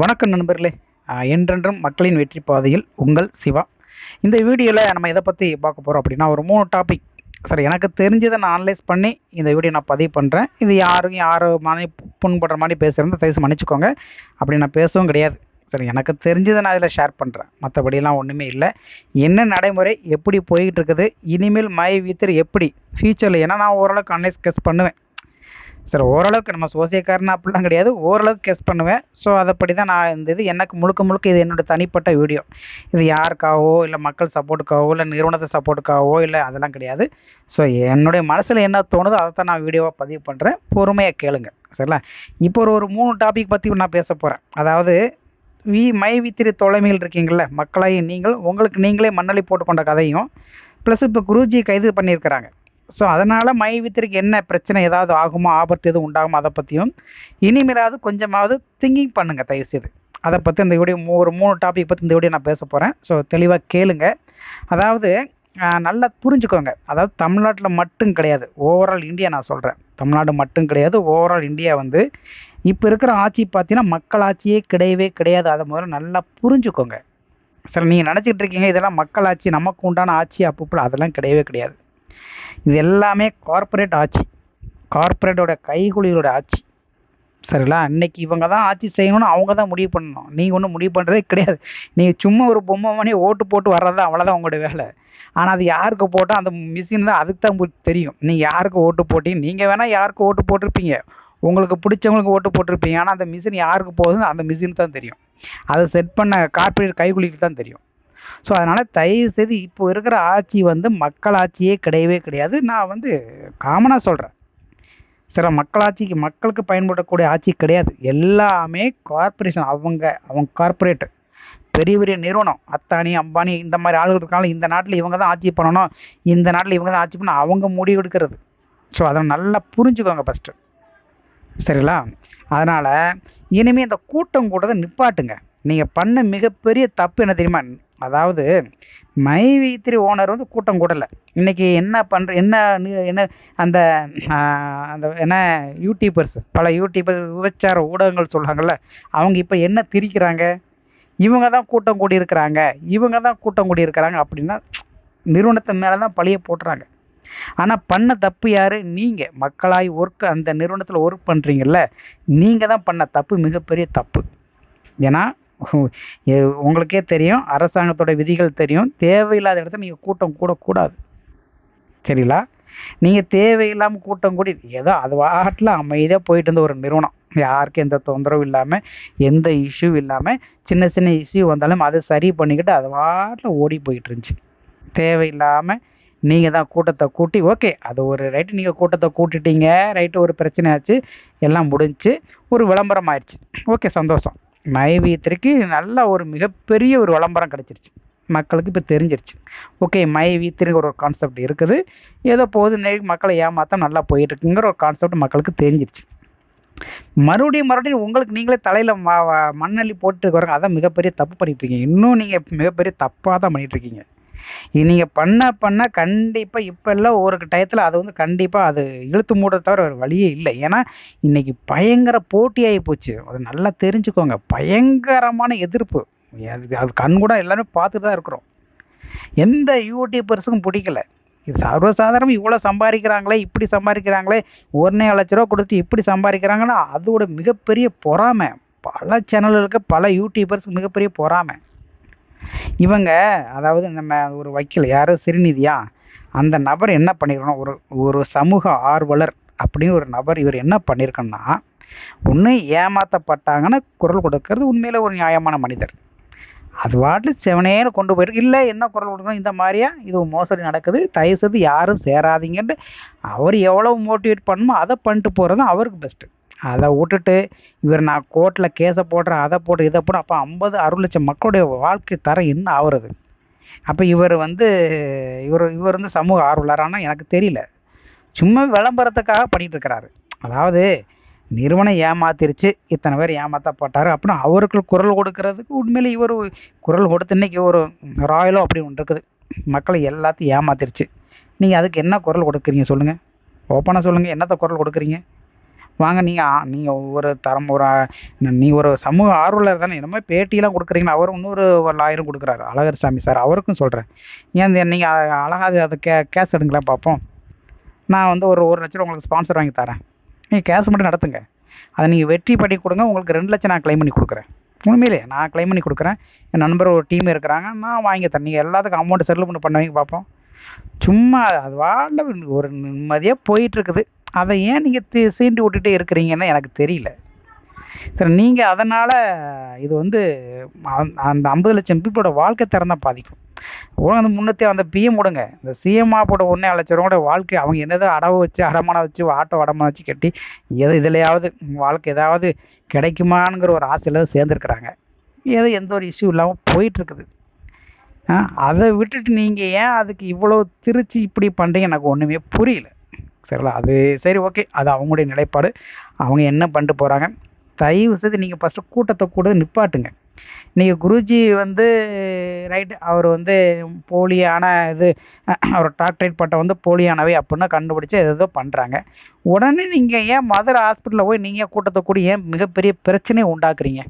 வணக்கம் நண்பர்களே. என்றென்றும் மக்களின் வெற்றி பாதையில் உங்கள் சிவா. இந்த வீடியோவில் நம்ம எதை பற்றி பார்க்க போகிறோம் அப்படின்னா, ஒரு 3 டாபிக். சரி, எனக்கு தெரிஞ்சதை நான் அனலைஸ் பண்ணி இந்த வீடியோ நான் பதிவு பண்ணுறேன். இது யாரு மனை புண்படுற மாதிரி பேசுகிறேன், தயவுசெய்து மன்னிச்சுக்கோங்க. அப்படி நான் பேசவும் கிடையாது. சரி, எனக்கு தெரிஞ்சதை நான் இதில் ஷேர் பண்ணுறேன். மற்றபடியெல்லாம் ஒன்றுமே இல்லை. என்ன நடைமுறை எப்படி போய்கிட்டு இருக்குது, இனிமேல் மை வீத்தர் எப்படி ஃப்யூச்சரில், ஏன்னா நான் ஓரளவுக்கு அனலைஸ் கெஸ் பண்ணுவேன். சரி, ஓரளவுக்கு நம்ம சோசியக்காரனா அப்படிலாம் கிடையாது, ஓரளவுக்கு கெஸ் பண்ணுவேன். ஸோ அதைப்படி தான் நான் இந்த இது எனக்கு முழுக்க முழுக்க இது என்னோடய தனிப்பட்ட வீடியோ. இது யாருக்காகவோ இல்லை மக்கள் சப்போர்ட்டுக்காகவோ இல்லை நிறுவனத்தை சப்போர்ட்டுக்காகவோ இல்லை, அதெல்லாம் கிடையாது. ஸோ என்னுடைய மனசில் என்ன தோணுதோ அதை தான் நான் வீடியோவாக பதிவு பண்ணுறேன். பொறுமையாக கேளுங்க, சரிங்களா? இப்போ ஒரு 3 டாபிக் பற்றி நான் பேச போகிறேன். அதாவது மை வித்திரி தொலைமையில் இருக்கீங்கள மக்களாகி நீங்கள், உங்களுக்கு நீங்களே மண்ணள்ளி போட்டுக்கொண்ட கதையும், ப்ளஸ் இப்போ குருஜி கைது பண்ணியிருக்கிறாங்க. ஸோ அதனால் மை வித்திரிக்கு என்ன பிரச்சனை, ஏதாவது ஆகுமா, ஆபத்து எதுவும் உண்டாகுமா, அதை பற்றியும் இனிமேலாவது கொஞ்சமாவது திங்கிங் பண்ணுங்கள் தயவுசெய்து. அதை பற்றி இந்த வீடியோ ஒரு 3 டாபிக் பற்றி இந்த வீடியோ நான் பேச போகிறேன். ஸோ தெளிவாக கேளுங்க. அதாவது நல்லா புரிஞ்சுக்கோங்க. அதாவது தமிழ்நாட்டில் மட்டும் கிடையாது, ஓவரால் இந்தியா நான் சொல்கிறேன். தமிழ்நாடு மட்டும் கிடையாது, ஓவரால் இந்தியா வந்து இப்போ இருக்கிற ஆட்சி பார்த்தீங்கன்னா மக்கள் ஆட்சியே கிடையவே கிடையாது. அதை முதல்ல நல்லா புரிஞ்சுக்கோங்க. சரி, நீங்கள் நினச்சிக்கிட்டு இருக்கீங்க இதெல்லாம் மக்கள் ஆட்சி, நமக்கு உண்டான ஆட்சி அப்போ, அதெல்லாம் கிடையவே கிடையாது. இது எல்லாமே கார்ப்பரேட் ஆட்சி, கார்ப்பரேட்டோட கைகுலியோட ஆட்சி, சரிங்களா? இன்னைக்கு இவங்க தான் ஆட்சி செய்யணும்னு அவங்க தான் முடிவு பண்ணணும். நீங்கள் ஒன்றும் முடிவு பண்ணுறதே கிடையாது. நீங்கள் சும்மா ஒரு பொம்மை மணி ஓட்டு போட்டு வர்றது தான், அவ்வளோதான் உங்களோட வேலை. ஆனால் அது யாருக்கு போட்டால் அந்த மிஷின் தான், அதுக்கு தான் உங்களுக்கு தெரியும் நீங்கள் யாருக்கு ஓட்டு போட்டீங்க. நீங்கள் வேணால் யாருக்கு ஓட்டு போட்டிருப்பீங்க, உங்களுக்கு பிடிச்சவங்களுக்கு ஓட்டு போட்டிருப்பீங்க. ஆனால் அந்த மிஷின் யாருக்கு போகுதுன்னு அந்த மிஷின் தான் தெரியும். அதை செட் பண்ண கார்ப்பரேட் கைகுலிக்கு தான் தெரியும். ஸோ அதனால் தயவுசெய்து இப்போ இருக்கிற ஆட்சி வந்து மக்கள் ஆட்சியே கிடையவே கிடையாது. நான் வந்து காமனாக சொல்கிறேன். சில மக்களாட்சிக்கு மக்களுக்கு பயன்படக்கூடிய ஆட்சி கிடையாது. எல்லாமே கார்ப்பரேஷன். அவங்க கார்ப்பரேட்டு, பெரிய பெரிய நிறுவனம், அத்தானி அம்பானி இந்த மாதிரி ஆளுகள் இருக்காங்க. இந்த நாட்டில் இவங்க தான் ஆட்சி பண்ணணும், இந்த நாட்டில் இவங்க தான் ஆட்சி பண்ணணும், அவங்க முடிவு எடுக்கிறது. ஸோ அதை நல்லா புரிஞ்சுக்கோங்க ஃபஸ்ட்டு, சரிங்களா? அதனால் இனிமேல் இந்த கூட்டம் கூட்டத்தை நிப்பாட்டுங்க. நீங்கள் பண்ண மிகப்பெரிய தப்பு என்ன தெரியுமா? அதாவது மை வி3 ஓனர் வந்து கூட்டம் கூடலை. இன்றைக்கி என்ன என்ன அந்த அந்த என்ன யூடியூபர்ஸ், பல யூடியூபர்ஸ், விபச்சார ஊடகங்கள் சொல்கிறாங்கல்ல, அவங்க இப்போ என்ன திரிக்கிறாங்க, இவங்க தான் கூட்டம் கூடியிருக்கிறாங்க, இவங்க தான் கூட்டம் கூடியிருக்கிறாங்க அப்படின்னா நிறுவனத்து மேலே தான் பழிய போட்டுறாங்க. ஆனால் பண்ண தப்பு யார்? நீங்கள் மக்களாய் அந்த நிறுவனத்தில் ஒர்க் பண்ணுறீங்கல்ல, நீங்கள் தான் பண்ண தப்பு, மிகப்பெரிய தப்பு. ஏன்னா உங்களுக்கே தெரியும், அரசாங்கத்தோட விதிகள் தெரியும். தேவையில்லாத இடத்துல நீங்கள் கூட்டம் கூடக்கூடாது, சரிங்களா? நீங்கள் தேவையில்லாமல் கூட்டம் கூடி ஏதோ அது வாட்டில் அமைதியாக போயிட்டு இருந்த ஒரு நிறுவனம், யாருக்கும் எந்த தொந்தரவும் இல்லாமல், எந்த இஷ்யூ இல்லாமல், சின்ன சின்ன இஷ்யூ வந்தாலும் அதை சரி பண்ணிக்கிட்டு அது வாட்டில் ஓடி போயிட்டு இருந்துச்சு. தேவையில்லாமல் நீங்கள் தான் கூட்டத்தை கூட்டி, ஓகே அது ஒரு ரைட்டு, நீங்கள் கூட்டத்தை கூட்டிட்டீங்க, ரைட்டு, ஒரு பிரச்சனையாச்சு, எல்லாம் முடிஞ்சு, ஒரு விளம்பரம் ஆயிடுச்சு, ஓகே சந்தோஷம். மை வி3க்கு நல்ல ஒரு மிகப்பெரிய ஒரு விளம்பரம் கிடச்சிருச்சு, மக்களுக்கு இப்போ தெரிஞ்சிருச்சு. ஓகே, மை வி3 ஒரு கான்செப்ட் இருக்குது, ஏதோ போது மக்களை ஏமாற்ற நல்லா போயிட்டுருக்குங்கிற ஒரு கான்செப்ட் மக்களுக்கு தெரிஞ்சிருச்சு. மறுபடியும் உங்களுக்கு நீங்களே தலையில் மண்ணள்ளி போட்டு வரங்க. அதான் மிகப்பெரிய தப்பு பண்ணிட்டுருக்கீங்க. இன்னும் நீங்கள் மிகப்பெரிய தப்பாக தான் பண்ணிகிட்ருக்கீங்க. இது நீங்கள் பண்ண கண்டிப்பாக இப்போ எல்லாம் ஒரு டயத்தில் அது வந்து கண்டிப்பாக அது இழுத்து மூட தவிர ஒரு வழியே இல்லை. ஏன்னா இன்றைக்கி பயங்கர போட்டியாகி போச்சு. அதை நல்லா தெரிஞ்சுக்கோங்க. பயங்கரமான எதிர்ப்பு. அது கண் கூட எல்லாருமே பார்த்துட்டு தான் இருக்கிறோம். எந்த யூடியூபர்ஸுக்கும் பிடிக்கல. இது சர்வசாதாரணமாக இவ்வளோ சம்பாதிக்கிறாங்களே, இப்படி சம்பாதிக்கிறாங்களே, 1.5 லட்ச ரூபா கொடுத்து இப்படி சம்பாதிக்கிறாங்கன்னா அதோட மிகப்பெரிய பொறாமை. பல சேனல்களுக்கு, பல யூடியூபர்ஸ் மிகப்பெரிய பொறாமை. இவங்க அதாவது நம்ம ஒரு வக்கீல் யார், சிறுநிதியா, அந்த நபர் என்ன பண்ணியிருக்கணும், ஒரு சமூக ஆர்வலர் அப்படின்னு ஒரு நபர், இவர் என்ன பண்ணியிருக்கணும்னா, ஒன்று ஏமாற்றப்பட்டாங்கன்னு குரல் கொடுக்கறது உண்மையில் ஒரு நியாயமான மனிதர். அது வாட்டில் செவனேன்னு கொண்டு போயிருக்கு. இல்லை என்ன குரல் கொடுக்கணும், இந்த மாதிரியா இது மோசடி நடக்குது, தயவுசெய்து யாரும் சேராதீங்கன்ட்டு அவர் எவ்வளோ மோட்டிவேட் பண்ணணுமோ அதை பண்ணிட்டு போகிறது தான் அவருக்கு பெஸ்ட்டு. அதை விட்டுட்டு இவர் நான் கோர்ட்டில் கேஸை போடுறேன், அதை போட்டு இதை போட்டு, அப்போ 50-60 லட்சம் மக்களுடைய வாழ்க்கை தரம் என்ன ஆகுறது? அப்போ இவர் வந்து இவர் வந்து சமூக ஆர்வலரானா எனக்கு தெரியல. சும்மா விளம்பரத்துக்காக பண்ணிகிட்டு இருக்கிறாரு. அதாவது நிறுவனம் ஏமாத்திருச்சு, இத்தனை பேர் ஏமாற்றப்பட்டார் அப்படின்னு அவருக்கு குரல் கொடுக்கறதுக்கு உண்மையிலே இவர் குரல் கொடுத்து, இன்றைக்கி ஒரு ராயலோ அப்படி ஒன்று இருக்குது, மக்களை எல்லாத்தையும் ஏமாத்திருச்சு. நீங்கள் அதுக்கு என்ன குரல் கொடுக்குறீங்க சொல்லுங்கள், ஓப்பனாக சொல்லுங்கள், என்னத்தை குரல் கொடுக்குறீங்க? வாங்க நீங்கள் ஒரு தரம் ஒரு நீ ஒரு சமூக ஆர்வலர் தானே, என்னமோ பேட்டியெல்லாம் கொடுக்குறீங்களா? அவரும் இன்னொரு லாயரும் கொடுக்குறாரு, அழகர் சாமி சார். அவருக்கும் சொல்கிறேன், ஏன் நீங்கள் அழகாக அதை கேஸ் எடுங்களேன் பார்ப்போம். நான் வந்து ஒரு 1,00,000 உங்களுக்கு ஸ்பான்சர் வாங்கி தரேன், நீங்கள் கேஸ் மட்டும் நடத்துங்க. அதை நீங்கள் வெற்றி பண்ணி கொடுங்க, உங்களுக்கு 2,00,000 நான் க்ளைம் பண்ணி கொடுக்குறேன். உண்மையிலே நான் க்ளைம் பண்ணி கொடுக்குறேன். என் நண்பர் ஒரு டீம் இருக்கிறாங்க, நான் வாங்கி தரேன். நீங்கள் எல்லாத்துக்கும் அமௌண்ட் செட்டில்மெண்ட் பண்ணுவீங்க பார்ப்போம். சும்மா அது வாழ ஒரு நிம்மதியாக போயிட்டுருக்குது. அதை ஏன் நீங்கள் சீண்டி விட்டுட்டே இருக்கிறீங்கன்னு எனக்கு தெரியல. சரி, நீங்கள் அதனால் இது வந்து அந்த 50,00,000 பீப்புளோட வாழ்க்கை தரம் தான் பாதிக்கும். அந்த முன்னத்தே அந்த பிஎம் விடுங்க, இந்த சிஎம்மா போட 1,00,000 வாழ்க்கை அவங்க என்னதோ அடவு வச்சு அடமானம் வச்சு ஆட்டோ அடமானம் வச்சு கட்டி இதுலையாவது வாழ்க்கை ஏதாவது கிடைக்குமாங்கிற ஒரு ஆசையில் தான் சேர்ந்துருக்குறாங்க. எந்த ஒரு இஷ்யூ இல்லாமல் போயிட்டுருக்குது. அதை விட்டுட்டு நீங்கள் ஏன் அதுக்கு இவ்வளோ திருச்சி இப்படி பண்ணுறீங்க, எனக்கு ஒன்றுமே புரியல. சரிங்களா? அது சரி, ஓகே, அது அவங்களுடைய நிலைப்பாடு. அவங்க என்ன பண்ணிட்டு போகிறாங்க. தயவு செய்து நீங்கள் ஃபஸ்ட்டு கூட்டத்தை கூட நிப்பாட்டுங்க. நீங்கள் குருஜி வந்து ரைட்டு, அவர் வந்து போலியான இது அவர் டாக்டரேட் பட்டம் வந்து போலியானவை அப்படின்னு கண்டுபிடிச்சி ஏதோ பண்ணுறாங்க. உடனே நீங்கள் ஏன் மதுரை ஹாஸ்பிட்டலில் போய் நீங்கள் கூட்டத்தை கூடி ஏன் மிகப்பெரிய பிரச்சனையை உண்டாக்குறீங்க?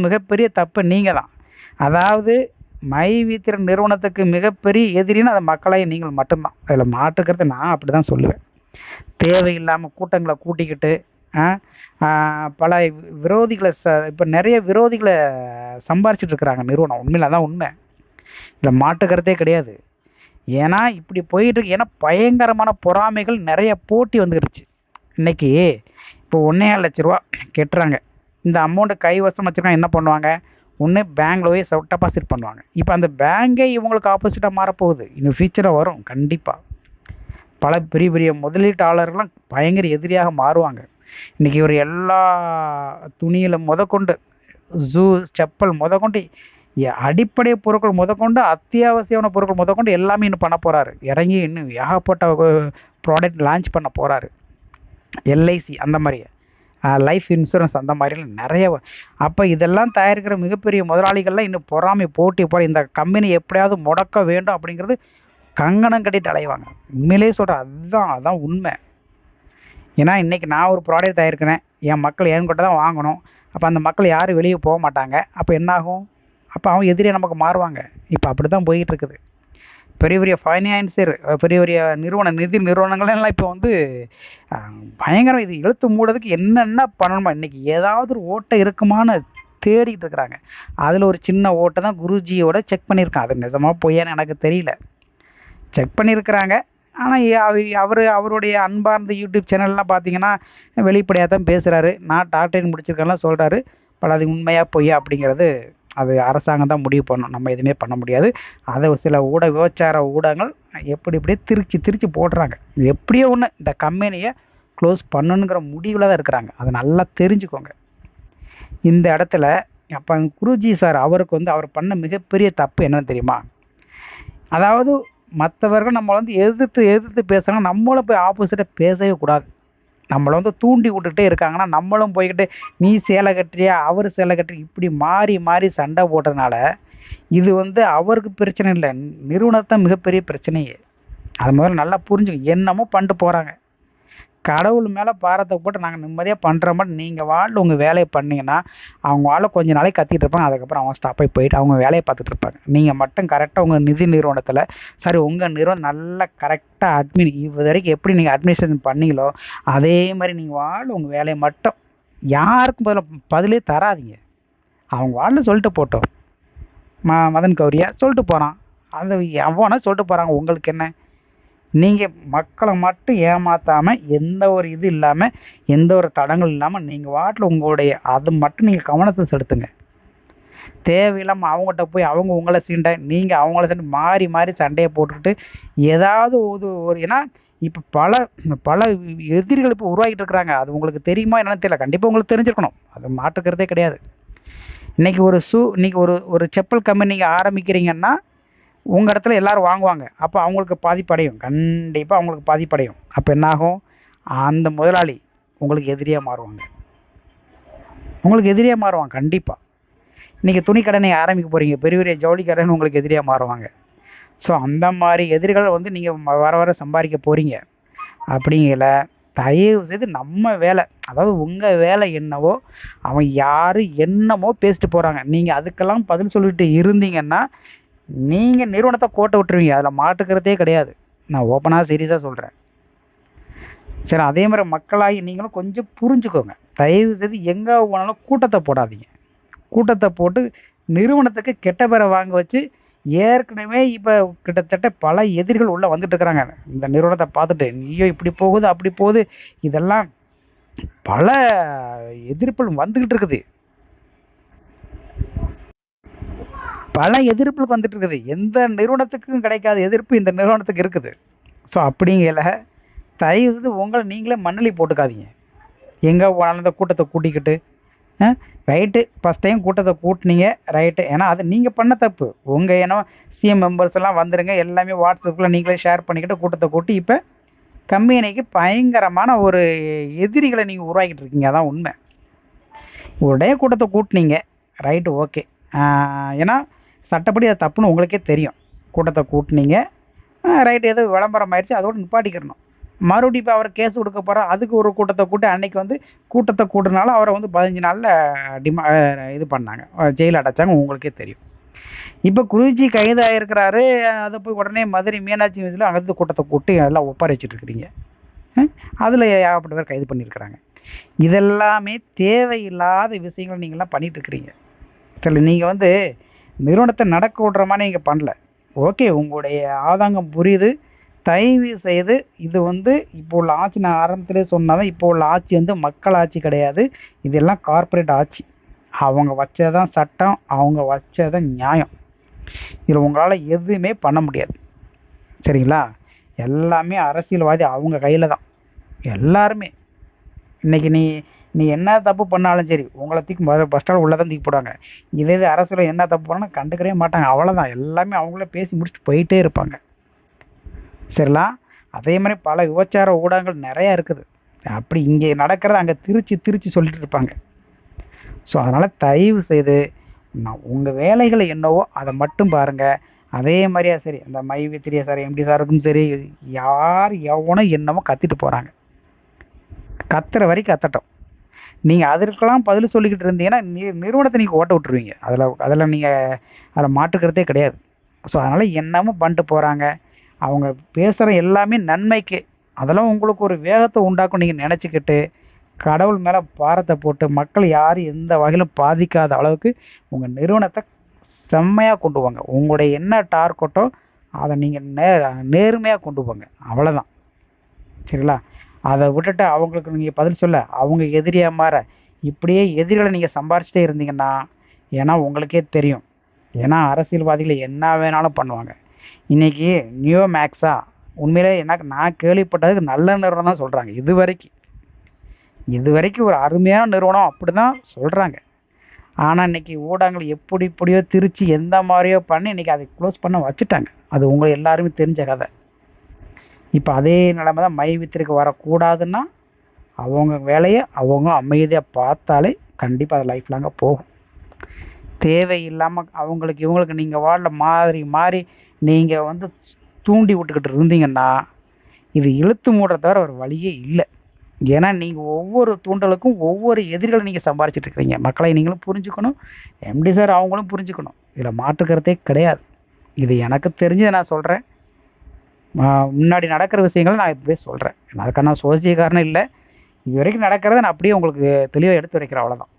மிகப்பெரிய தப்பு நீங்கள் தான். அதாவது மைவித்திரன் நிறுவனத்துக்கு மிகப்பெரிய எதிரின்னு அந்த மக்களை நீங்கள் மட்டும்தான். அதில் மாற்றுக்கிறது நான் அப்படி தான் சொல்லுவேன். தேவையில்லாமல் கூட்டங்களை கூட்டிக்கிட்டு பல விரோதிகளை இப்போ நிறைய விரோதிகளை சம்பாரிச்சிட்டு இருக்கிறாங்க நிறுவனம். உண்மையில் அதான் உண்மை, இதில் மாற்றுக்கிறதே கிடையாது. ஏன்னா இப்படி போயிட்டு இருக்கு. ஏன்னா பயங்கரமான பொறாமைகள், நிறைய போட்டி வந்துருச்சு. இன்னைக்கு இப்போ 1,50,000 கெட்டுறாங்க. இந்த அமௌண்ட்டை கைவசம் வச்சுருக்காங்க, என்ன பண்ணுவாங்க? ஒன்று பேங்க்ல போய் டெபாசிட் பண்ணுவாங்க. இப்போ அந்த பேங்கே இவங்களுக்கு ஆப்போசிட்டாக மாறப்போகுது. இன்னும் ஃபியூச்சராக வரும் கண்டிப்பாக. பல பெரிய பெரிய முதலீட்டாளர்கள்லாம் பயங்கர எதிரியாக மாறுவாங்க. இன்றைக்கி இவர் எல்லா துணியில் முதற்கொண்டு செப்பல் முதற்கொண்டு அடிப்படை பொருட்கள் முதற்கொண்டு அத்தியாவசியமான பொருட்கள் முதற்கொண்டு எல்லாமே இன்னும் பண்ண போகிறாரு. இறங்கி இன்னும் ஏகப்பட்ட ப்ராடக்ட் லான்ச் பண்ண போகிறாரு. எல்ஐசி அந்த மாதிரி, லைஃப் இன்சூரன்ஸ் அந்த மாதிரிலாம் நிறைய. அப்போ இதெல்லாம் தயாரிக்கிற மிகப்பெரிய முதலாளிகள்லாம் இன்னும் பொறாமை போட்டி போகிற இந்த கம்பெனி எப்படியாவது முடக்க வேண்டும் அப்படிங்கிறது கங்கணம் கட்டிட்டு அலைவாங்க. உண்மையிலே சொல்கிறேன், அதுதான் உண்மை. ஏன்னா இன்றைக்கி நான் ஒரு ப்ராடக்ட் தயாரிக்கிறேன், என் மக்கள் என்கிட்ட தான் வாங்கணும். அப்போ அந்த மக்கள் யாரும் வெளியே போக மாட்டாங்க. அப்போ என்னாகும்? அப்போ அவங்க எதிரியே நமக்கு மாறுவாங்க. இப்போ அப்படி தான் போய்கிட்டு இருக்குது. பெரிய பெரிய ஃபைனான்சியர், பெரிய பெரிய நிதி நிறுவனங்கள்லாம் இப்போ வந்து பயங்கரம். இது இழுத்து மூடுறதுக்கு என்னென்ன பண்ணணுமா, இன்றைக்கி ஏதாவது ஒரு ஓட்டை இருக்குமான்னு தேடிட்டு இருக்கிறாங்க. அதில் ஒரு சின்ன ஓட்டை தான் குருஜியோட செக் பண்ணியிருக்கான். அது நிஜமாக பொய்யான்னு எனக்கு தெரியல. செக் பண்ணியிருக்கிறாங்க. ஆனால் அவருடைய அன்பார்ந்த யூடியூப் சேனல்லாம் பார்த்தீங்கன்னா வெளிப்படையாக தான் பேசுகிறாரு. நான் டாக்டரேட் முடிச்சிருக்கேன்லாம் சொல்கிறாரு. பட் அது உண்மையாக பொய்யா அப்படிங்கிறது அது அரசாங்கம் தான் முடிவு பண்ணணும். நம்ம எதுவுமே பண்ண முடியாது. அதை சில விபச்சார ஊடகங்கள் இப்படி திருச்சி போடுறாங்க. எப்படியோ ஒன்று இந்த கம்பெனியை க்ளோஸ் பண்ணணுங்கிற முடிவில் தான் இருக்கிறாங்க. அதை நல்லா தெரிஞ்சுக்கோங்க. இந்த இடத்துல அப்போ குருஜி சார் அவருக்கு வந்து அவர் பண்ண மிகப்பெரிய தப்பு என்னன்னு தெரியுமா? அதாவது மற்றவர்கள் நம்மளை வந்து எதிர்த்து பேசுகிறாங்க, நம்மளும் போய் ஆப்போசிட்டாக பேசவே கூடாது. நம்மளை வந்து தூண்டி விட்டுக்கிட்டே இருக்காங்கன்னா நம்மளும் போய்கிட்டு நீ சேலை கட்டுறியா அவர் சேலை கட்டுறியா இப்படி மாறி மாறி சண்டை போடுறதுனால இது வந்து அவருக்கு பிரச்சனை இல்லை, நிறுவனத்தான் மிகப்பெரிய பிரச்சனையே. அது முதல்ல நல்லா புரிஞ்சுங்க. என்னமோ பண்ணிட்டு போகிறாங்க. கடவுள் மேலே பாரத்தை போட்டு நாங்கள் நிம்மதியாக பண்ணுற மாதிரி நீங்கள் வாழ் உங்கள் வேலையை பண்ணிங்கன்னா அவங்க வாழ கொஞ்ச நாளைக்கு கத்திட்டு இருப்பாங்க. அதுக்கப்புறம் அவங்க ஸ்டாப் ஆகி போயிட்டு அவங்க வேலையை பார்த்துட்டு இருப்பாங்க. நீங்கள் மட்டும் கரெக்டாக உங்கள் நிதி நிறுவனத்தில் சரி உங்கள் நிறுவனம் நல்லா கரெக்டாக இது வரைக்கும் எப்படி நீங்கள் அட்மினிஸ்ட்ரேஷன் பண்ணீங்களோ அதே மாதிரி நீங்கள் வாழ் உங்கள் வேலையை மட்டும். யாருக்கும் பதிலே தராதிங்க. அவங்க வாழ் சொல்லிட்டு போட்டோம். மதன் கௌரியா சொல்லிட்டு போகிறான், அது எவனா சொல்லிட்டு போகிறாங்க. உங்களுக்கு என்ன? நீங்கள் மக்களை மட்டும் ஏமாற்றாமல் எந்த ஒரு இது இல்லாமல் எந்த ஒரு தடங்கள் இல்லாமல் நீங்கள் வாட்டில் உங்களுடைய அது மட்டும் நீங்கள் கவனத்தை செலுத்துங்க. தேவையில்லாமல் அவங்ககிட்ட போய் அவங்க உங்களை சீண்டை நீங்கள் அவங்கள சண்டை மாறி மாறி சண்டையை போட்டுக்கிட்டு ஏதாவது ஒரு ஏன்னா இப்போ பல எதிரிகள் இப்போ உருவாகிட்டு இருக்கிறாங்க. அது உங்களுக்கு தெரியுமா என்னன்னு தெரியல. கண்டிப்பாக உங்களுக்கு தெரிஞ்சிருக்கணும். அது மாற்றுக்கிறதே கிடையாது. இன்றைக்கி இன்றைக்கி ஒரு செப்பல் கம்பெனி நீங்கள் ஆரம்பிக்கிறீங்கன்னா உங்கள் இடத்துல எல்லோரும் வாங்குவாங்க. அப்போ அவங்களுக்கு பாதிப்படையும், கண்டிப்பாக அவங்களுக்கு பாதிப்படையும். அப்போ என்னாகும்? அந்த முதலாளி உங்களுக்கு எதிரியாக மாறுவாங்க கண்டிப்பாக. இன்றைக்கி துணி கடை நீங்கள் ஆரம்பிக்க போகிறீங்க, பெரிய பெரிய ஜவுளி கடைன்னு உங்களுக்கு எதிரியாக மாறுவாங்க. ஸோ அந்த மாதிரி எதிரிகள் வந்து நீங்கள் வர சம்பாதிக்க போகிறீங்க. அப்படிங்கல தயவு செய்து நம்ம வேலை, அதாவது உங்கள் வேலை என்னவோ, அவன் யார் என்னமோ பேசிட்டு போகிறாங்க, நீங்கள் அதுக்கெல்லாம் பதில் சொல்லிட்டு இருந்தீங்கன்னா நீங்கள் நிறுவனத்தை கோட்டை விட்டுருவீங்க. அதில் மாட்டுக்கிறதே கிடையாது. நான் ஓப்பனாக சீரியஸாக சொல்கிறேன். சரி, அதே மாதிரி மக்களாகி நீங்களும் கொஞ்சம் புரிஞ்சுக்கோங்க. தயவு செய்து எங்கே போனாலும் கூட்டத்தை போடாதீங்க. கூட்டத்தை போட்டு நிறுவனத்துக்கு கெட்ட பேரை வாங்க வச்சு, ஏற்கனவே இப்போ கிட்டத்தட்ட பல எதிரிகள் உள்ளே வந்துட்டு இருக்கிறாங்க இந்த நிறுவனத்தை பார்த்துட்டு. ஐயோ இப்படி போகுது அப்படி போகுது, இதெல்லாம் பல எதிர்ப்புகள் வந்துக்கிட்டு இருக்குது. பல எதிர்ப்புகள் வந்துட்டு இருக்குது. எந்த நிறுவனத்துக்கும் கிடைக்காத எதிர்ப்பு இந்த நிறுவனத்துக்கு இருக்குது. ஸோ அப்படிங்கல தயவு செய்து உங்களை நீங்களே மண்ணலி போட்டுக்காதீங்க. எங்கே போனாலும் இந்த கூட்டத்தை கூட்டிக்கிட்டு ரைட்டு, ஃபஸ்ட் டைம் கூட்டத்தை கூட்டினீங்க ரைட்டு, ஏன்னா அது நீங்கள் பண்ண தப்பு. உங்கள் ஏன்னா சிஎம் மெம்பர்ஸ் எல்லாம் வந்துடுங்க, எல்லாமே வாட்ஸ்அப்பில் நீங்களே ஷேர் பண்ணிக்கிட்டு கூட்டத்தை கூட்டி இப்போ கம்பெனிக்கு பயங்கரமான ஒரு எதிரிகளை நீங்கள் உருவாக்கிட்டு இருக்கீங்க. அதான் உண்மை. உடைய கூட்டத்தை கூட்டினீங்க ரைட்டு, ஓகே. ஏன்னா சட்டப்படி அது தப்புன்னு உங்களுக்கே தெரியும். கூட்டத்தை கூட்டினீங்க ரைட்டு, எதோ விளம்பரம் ஆயிடுச்சு, அதோடு நிப்பாட்டிக்கிறணும். மறுபடியும் இப்போ அவர் கேஸ் கொடுக்க போகிறார், அதுக்கு ஒரு கூட்டத்தை கூட்டி அன்னைக்கு வந்து கூட்டத்தை கூட்டினால அவரை வந்து 15 நாளில் இது பண்ணாங்க, ஜெயில் அடைச்சாங்க, உங்களுக்கே தெரியும். இப்போ குருஜி கைது ஆகிருக்கிறாரு, அதை போய் உடனே மதுரை மீனாட்சி மியூசியில் அங்கேருந்து கூட்டத்தை கூட்டி எல்லாம் ஒப்படைச்சிட்டு இருக்கிறீங்க. அதில் ஏகப்பட்ட பேர் கைது பண்ணியிருக்கிறாங்க. இதெல்லாமே தேவையில்லாத விஷயங்கள் நீங்கள்லாம் பண்ணிகிட்டு இருக்கிறீங்க. சரி, நீங்கள் வந்து நிறுவனத்தை நடக்க விடுற மாதிரி நீங்கள் பண்ணல, ஓகே, உங்களுடைய ஆதங்கம் புரியுது. தயவு செய்து இது வந்து இப்போ உள்ள ஆட்சி, நான் ஆரம்பத்திலே சொன்னாதான், இப்போ உள்ள ஆட்சி வந்து மக்கள் ஆட்சி கிடையாது, இதெல்லாம் கார்ப்பரேட் ஆட்சி. அவங்க வச்சதான் சட்டம், அவங்க வச்சதான் நியாயம். இதில் உங்களால் எதுவுமே பண்ண முடியாது. சரிங்களா? எல்லாமே அரசியல்வாதி அவங்க கையில் தான் எல்லாருமே. இன்னைக்கு நீ என்ன தப்பு பண்ணாலும் சரி, உங்களை தூக்கி பஸ் ஸ்டாண்ட் உள்ளே தான் தூக்கி போடுவாங்க. இதே இது அரசியல் என்ன தப்பு பண்ணாலும் கண்டுக்கவே மாட்டாங்க, அவ்வளோதான். எல்லாமே அவங்களே பேசி முடிச்சுட்டு போயிட்டே இருப்பாங்க. சரிங்களா? அதே மாதிரி பல விபச்சார ஊடகங்கள் நிறையா இருக்குது. அப்படி இங்கே நடக்கிறத அங்கே திருச்சி சொல்லிட்டு இருப்பாங்க. ஸோ அதனால் தயவு செய்து உங்கள் வேலைகள் என்னவோ அதை மட்டும் பாருங்கள். அதே மாதிரியா சரி, அந்த மைவித்திரியா சார், எம்டி சாருக்கும் சரி, யார் எவனோ என்னமோ கத்திட்டு போகிறாங்க, கத்துற வரைக்கும் கத்தட்டும். நீங்கள் அதற்கெல்லாம் பதில் சொல்லிக்கிட்டு இருந்தீங்கன்னா நிறுவனத்தை நீங்கள் ஓட்ட விட்டுருவீங்க. அதில் நீங்கள் அதில் மாட்டுக்கிறதே கிடையாது. ஸோ அதனால் என்னமோ பண்ணிட்டு போகிறாங்க. அவங்க பேசுகிற எல்லாமே நன்மைக்கு. அதெல்லாம் உங்களுக்கு ஒரு வேகத்தை உண்டாக்கும் நீங்கள் நினச்சிக்கிட்டு, கடவுள் மேலே பாரத்தை போட்டு மக்கள் யாரும் எந்த வகையிலும் பாதிக்காத அளவுக்கு உங்கள் நிறுவனத்தை செம்மையாக கொண்டு போங்க. உங்களுடைய என்ன டார்கெட்டோ அதை நீங்கள் நேர்மையாக கொண்டு போங்க, அவ்வளோதான். சரிங்களா? அதை விட்டுட்டு அவங்களுக்கு நீங்கள் பதில் சொல்ல, அவங்க எதிரியாக மாற, இப்படியே எதிரிகளை நீங்கள் சம்பாரிச்சிட்டே இருந்தீங்கன்னா, ஏன்னா உங்களுக்கே தெரியும், ஏன்னா அரசியல்வாதிகள் என்ன வேணாலும் பண்ணுவாங்க. இன்றைக்கி நியோ மேக்ஸா உண்மையிலே எனக்கு நான் கேள்விப்பட்டதுக்கு நல்ல நிறுவனம் தான் சொல்கிறாங்க. இது வரைக்கும் ஒரு அருமையான நிறுவனம் அப்படி தான் சொல்கிறாங்க. ஆனால் இன்றைக்கி ஊடகங்கள் எப்படியோ திருச்சி எந்த மாதிரியோ பண்ணி இன்றைக்கி அதை க்ளோஸ் பண்ண வச்சுட்டாங்க. அது உங்களுக்கு எல்லாருமே தெரிஞ்ச கதை. இப்போ அதே நிலைமை தான் மைவித்திற்கு வரக்கூடாதுன்னா, அவங்க வேலையை அவங்க அமைதியாக பார்த்தாலே கண்டிப்பாக அது லைஃப் லாங்காக போகும். தேவையில்லாமல் அவங்களுக்கு இவங்களுக்கு நீங்கள் வார்டில் மாறி நீங்கள் வந்து தூண்டி விட்டுக்கிட்டு இருந்தீங்கன்னா, இது இழுத்து மூடுற தவிர ஒரு வழியே இல்லை. ஏன்னா நீங்கள் ஒவ்வொரு தூண்டலுக்கும் ஒவ்வொரு எதிரிகளை நீங்கள் சம்பாரிச்சிட்டு இருக்கிறீங்க. மக்களை நீங்களும் புரிஞ்சுக்கணும், எம்டி சார் அவங்களும் புரிஞ்சுக்கணும். இதில் மாற்றுக்கிறதே கிடையாது. இது எனக்கு தெரிஞ்சதை நான் சொல்கிறேன். முன்னாடி நடக்கிற விஷயங்களை நான் இப்படியே சொல்கிறேன். அதுக்கான நான் சோசியக்காரனும் இல்லை. இது வரைக்கும் நடக்கிறத நான் அப்படியே உங்களுக்கு தெளிவாக எடுத்து வைக்கிறேன், அவ்வளோதான்.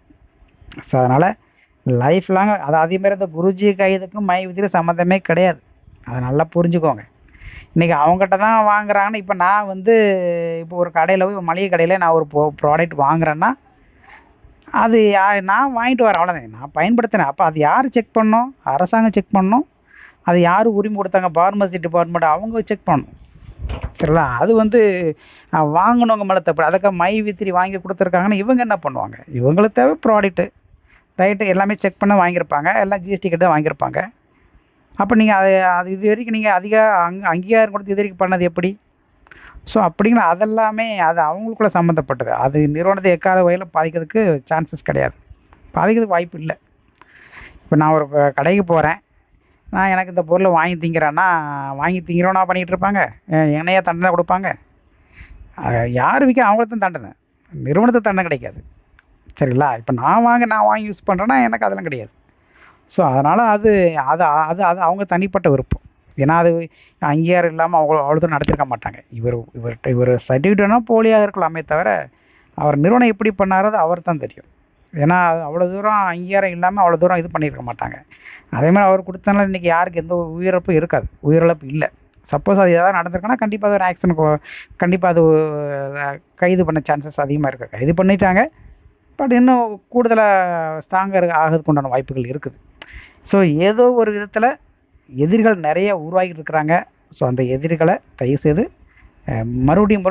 ஸோ அதனால் லைஃப் லாங் அதேமாதிரி இந்த குருஜி கைதுக்கும் மைவித்திற்கும் சம்மந்தமே கிடையாது. அதை நல்லா புரிஞ்சுக்கோங்க. இன்றைக்கி அவங்ககிட்ட தான் வாங்குறாங்கன்னு, இப்போ நான் வந்து இப்போ ஒரு கடையில் போய் மளிகை கடையில் நான் ஒரு ப்ராடக்ட் வாங்குறேன்னா, அது நான் வாங்கிட்டு வரேன், அவ்வளோதான். நான் பயன்படுத்தினேன். அப்போ அது யார் செக் பண்ணணும்? அரசாங்கம் செக் பண்ணணும். அது யார் உரிமை கொடுத்தாங்க? ஃபார்மசி டிபார்ட்மெண்ட் அவங்க செக் பண்ணணும். சரிங்களா? அது வந்து வாங்கினவங்க மேலே தப்பு. அதுக்காக மைவித்திரி வாங்கி கொடுத்துருக்காங்கன்னா இவங்க என்ன பண்ணுவாங்க? இவங்களுக்கு தேவை ப்ராடக்ட்டு ரைட்டு, எல்லாமே செக் பண்ண வாங்கியிருப்பாங்க, எல்லாம் ஜிஎஸ்டி கிட்ட தான் வாங்கியிருப்பாங்க. அப்போ நீங்கள் அது இது வரைக்கும் நீங்கள் அங்கீகாரம் கொடுத்து இது வரைக்கும் பண்ணது எப்படி? ஸோ அப்படிங்களா, அதெல்லாமே அது அவங்களுக்குள்ள சம்மந்தப்பட்டது. அது நிறுவனத்தை எக்காத வகையில் பாதிக்கிறதுக்கு சான்சஸ் கிடையாது, பாதிக்கிறதுக்கு வாய்ப்பு இல்லை. இப்போ நான் ஒரு கடைக்கு போகிறேன், நான் எனக்கு இந்த பொருளை வாங்கி திங்கிறேன்னா பண்ணிக்கிட்டு இருப்பாங்க? என்னையா தண்டனை கொடுப்பாங்க? யார் விற்க அவங்களுக்கு தான் தண்டனை, நிறுவனத்துக்கு தண்டனை கிடைக்காது. சரிங்களா? இப்போ நான் வாங்கி யூஸ் பண்ணுறேன்னா எனக்கு அதெல்லாம் கிடையாது. ஸோ அதனால் அது அது அது அது அவங்க தனிப்பட்ட விருப்பம். ஏன்னா அது அங்கீகாரம் இல்லாமல் அவ்வளோ தூரம் நடத்திருக்க மாட்டாங்க. இவர் சர்டிஃபிகேட்னா போலியாக இருக்கலாமே தவிர அவர் நிறுவனம் எப்படி பண்ணாரோ அது அவர் தான் தெரியும். ஏன்னா அவ்வளோ தூரம் அங்கீகாரம் இல்லாமல் அவ்வளோ தூரம் இது பண்ணியிருக்க மாட்டாங்க. அதே மாதிரி அவர் கொடுத்தனால இன்றைக்கி யாருக்கு எந்த உயிரிழப்பும் இருக்காது, உயிரிழப்பு இல்லை. சப்போஸ் அது ஏதாவது நடந்திருக்குன்னா கண்டிப்பாக அது ஒரு ஆக்ஷனுக்கு கண்டிப்பாக அது கைது பண்ண சான்சஸ் அதிகமாக இருக்குது. கைது பண்ணிட்டாங்க, பட் இன்னும் கூடுதலாக ஸ்ட்ராங்கர் ஆகிறதுக்கு உண்டான வாய்ப்புகள் இருக்குது. ஸோ ஏதோ ஒரு விதத்தில் எதிரிகள் நிறைய உருவாகிட்டு இருக்கிறாங்க. ஸோ அந்த எதிரிகளை தயவுசெய்து மறுபடியும்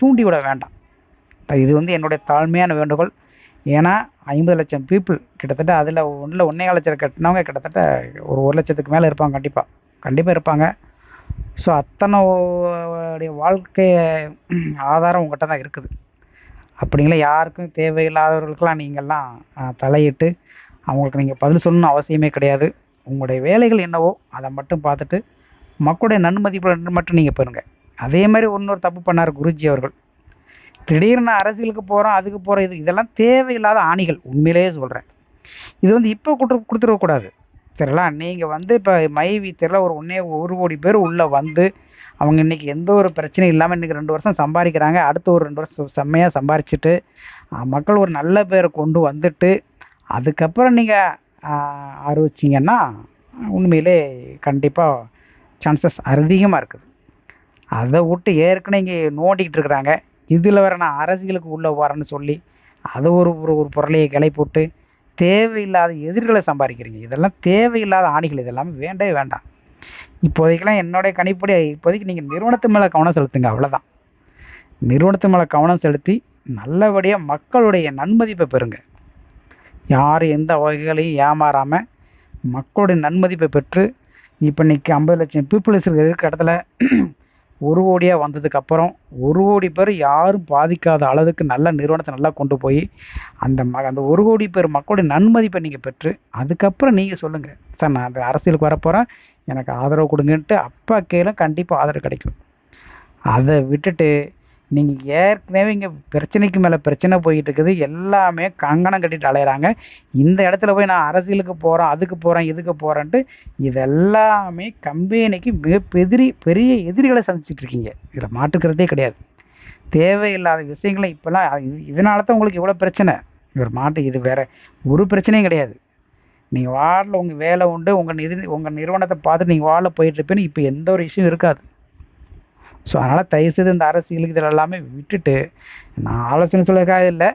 தூண்டி விட வேண்டாம். இது என்னுடைய தாழ்மையான வேண்டுகோள். ஏன்னா 50 லட்சம் பீப்புள் கிட்டத்தட்ட அதில் 1.25 லட்சம் கட்டினவங்க கிட்டத்தட்ட ஒரு 1 லட்சத்துக்கு மேலே இருப்பாங்க. கண்டிப்பாக இருப்பாங்க. ஸோ அத்தனை வாழ்க்கை ஆதாரம் உங்கள்கிட்ட தான் இருக்குது. அப்படிங்களா யாருக்கும் தேவையில்லாதவர்களுக்கெல்லாம் நீங்கள்லாம் தலையிட்டு அவங்களுக்கு நீங்கள் பதில் சொல்லணும்னு அவசியமே கிடையாது. உங்களுடைய வேலைகள் என்னவோ அதை மட்டும் பார்த்துட்டு மக்களுடைய நன்மதிப்பு மட்டும் நீங்கள் பெறுங்க. அதே மாதிரி இன்னொரு தப்பு பண்ணார் குருஜி அவர்கள். திடீர்னு அரசியலுக்கு போகிறோம், அதுக்கு போகிறோம், இதெல்லாம் தேவையில்லாத ஆணிகள். உண்மையிலேயே சொல்கிறேன். இது இப்போ கொடுத்துருக்கக்கூடாது. சரிங்களா? நீங்கள் இப்போ மைவி தெரியல ஒரு 1 கோடி பேர் உள்ளே வந்து அவங்க இன்றைக்கி எந்த ஒரு பிரச்சனையும் இல்லாமல் இன்றைக்கி 2 வருஷம் சம்பாதிக்கிறாங்க. அடுத்த ஒரு 2 வருஷம் செம்மையாக சம்பாரிச்சுட்டு மக்கள் ஒரு நல்ல பேரை கொண்டு வந்துட்டு அதுக்கப்புறம் நீங்கள் ஆரம்பிச்சிங்கன்னா உண்மையிலே கண்டிப்பாக சான்சஸ் அதிகமாக இருக்குது. அதை விட்டு ஏற்கனவே இங்கே நோண்டிக்கிட்டு இருக்கிறாங்க. இதில் வேறு நான் அரசியலுக்கு உள்ளே வரேன்னு சொல்லி அதை ஒரு பொருளையை கிளை போட்டு தேவையில்லாத எதிர்களை சம்பாதிக்கிறீங்க. இதெல்லாம் தேவையில்லாத ஆணிகள். இதெல்லாமே வேண்டவே வேண்டாம். இப்போதைக்கெல்லாம் என்னுடைய கணிப்படி இப்போதைக்கு நீங்கள் நிறுவனத்து மேலே கவனம் செலுத்துங்க, அவ்வளோதான். நிறுவனத்து மேலே கவனம் செலுத்தி நல்லபடியாக மக்களுடைய நன்மதிப்பை பெறுங்க. யாரும் எந்த வகைகளையும் ஏமாறாமல் மக்களுடைய நன்மதிப்பை பெற்று இப்போ இன்றைக்கி 50 லட்சம் பீப்புள்ஸ் இருக்கிற இடத்துல 1 கோடியாக வந்ததுக்கப்புறம் 1 கோடி பேர் யாரும் பாதிக்காத அளவுக்கு நல்ல நிறுவனத்தை நல்லா கொண்டு போய் அந்த 1 கோடி பேர் மக்களுடைய நன்மதிப்பை நீங்கள் பெற்று அதுக்கப்புறம் நீங்கள் சொல்லுங்கள், சார் நான் அந்த அரசியலுக்கு வரப்போகிறேன், எனக்கு ஆதரவு கொடுங்கன்ட்டு அப்பா கேளும் கண்டிப்பாக ஆதரவு கிடைக்கும். அதை விட்டுட்டு நீங்கள் ஏற்கனவே இங்கே பிரச்சனைக்கு மேலே பிரச்சனை போயிட்டு இருக்குது. எல்லாமே கங்கணம் கட்டிட்டு அலையிறாங்க. இந்த இடத்துல போய் நான் அரசியலுக்கு போகிறேன், அதுக்கு போகிறேன், இதுக்கு போகிறேன்ட்டு இதெல்லாமே கம்பெனிக்கு பெரிய எதிரிகளை சந்திச்சிட்டு இருக்கீங்க. இதில் மாற்றுக்கிறதே கிடையாது. தேவையில்லாத விஷயங்களை இப்போல்லாம் இதனால தான் உங்களுக்கு இவ்வளோ பிரச்சனை. இது வேறு ஒரு பிரச்சனையும் கிடையாது. நீங்கள் வார்டில் உங்கள் வேலை உண்டு, உங்கள் நிறுவனத்தை பார்த்துட்டு நீங்கள் வார்டில் போயிட்டுருப்பேன்னு இப்போ எந்த ஒரு இஷ்யூ இருக்காது. ஸோ அதனால் தயவுசெய்து இந்த அரசியலுக்கு இதில் எல்லாமே விட்டுட்டு நான் ஆலோசனை சொல்லியிருக்காது இல்லை,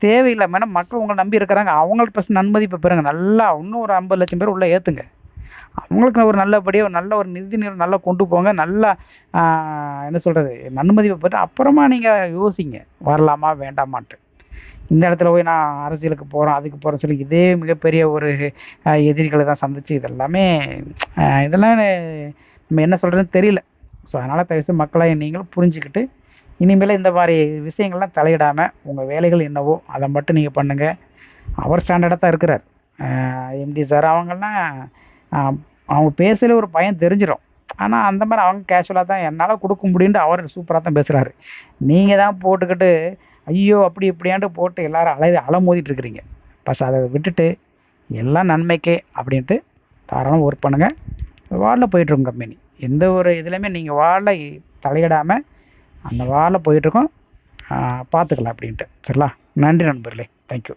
தேவையில்லை. ஏன்னா மக்கள் உங்களை நம்பி இருக்கிறாங்க. அவங்களுக்கு ஃபஸ்ட் நன்மதிப்பை பெறுங்க. நல்லா இன்னும் ஒரு 50 லட்சம் பேர் உள்ளே ஏற்றுங்க. அவங்களுக்கு ஒரு நல்லபடியாக நல்ல ஒரு நிதி நிறுவனம் நல்லா கொண்டு போங்க. நல்லா என்ன சொல்கிறது நன்மதிப்பை பெற்று அப்புறமா நீங்கள் யோசிங்க வரலாமா வேண்டாமான்ட்டு. இந்த இடத்துல போய் நான் அரசியலுக்கு போகிறேன், அதுக்கு போகிறேன்னு சொல்லி இதே மிகப்பெரிய ஒரு எதிரிகளை தான் சந்திச்சு இதெல்லாம் நம்ம என்ன சொல்கிறதுன்னு தெரியல. ஸோ அதனால் தயவுசெய்து மக்களை நீங்களும் புரிஞ்சுக்கிட்டு இனிமேல் இந்த மாதிரி விஷயங்கள்லாம் தலையிடாமல் உங்கள் வேலைகள் என்னவோ அதை மட்டும் நீங்கள் பண்ணுங்கள். அவர் ஸ்டாண்டர்டாக தான் இருக்கிறார் எம்டி சார். அவங்கெல்லாம் அவங்க பேசல ஒரு பயம் தெரிஞ்சிடும். ஆனால் அந்த மாதிரி அவங்க கேஷுவலாக தான் என்னால் கொடுக்க முடியுன்ட்டு அவர் சூப்பராக தான் பேசுகிறாரு. நீங்கள் தான் போட்டுக்கிட்டு ஐயோ அப்படி இப்படியான்ட்டு போட்டு எல்லோரும் அலமோதிட்டு இருக்கிறீங்க. ஃபஸ்ட் அதை விட்டுட்டு எல்லாம் நன்மைக்கே அப்படின்ட்டு தாராளமாக ஒர்க் பண்ணுங்கள். வார்டில் போயிட்டுருக்கும் கம்பெனி எந்த ஒரு இதுலையுமே நீங்கள் வார்டில் தலையிடாமல் அந்த வார்டில் போயிட்டுருக்கோம், பார்த்துக்கலாம் அப்படின்ட்டு. சரிங்களா? நன்றி நண்பர்களே, தேங்க்யூ.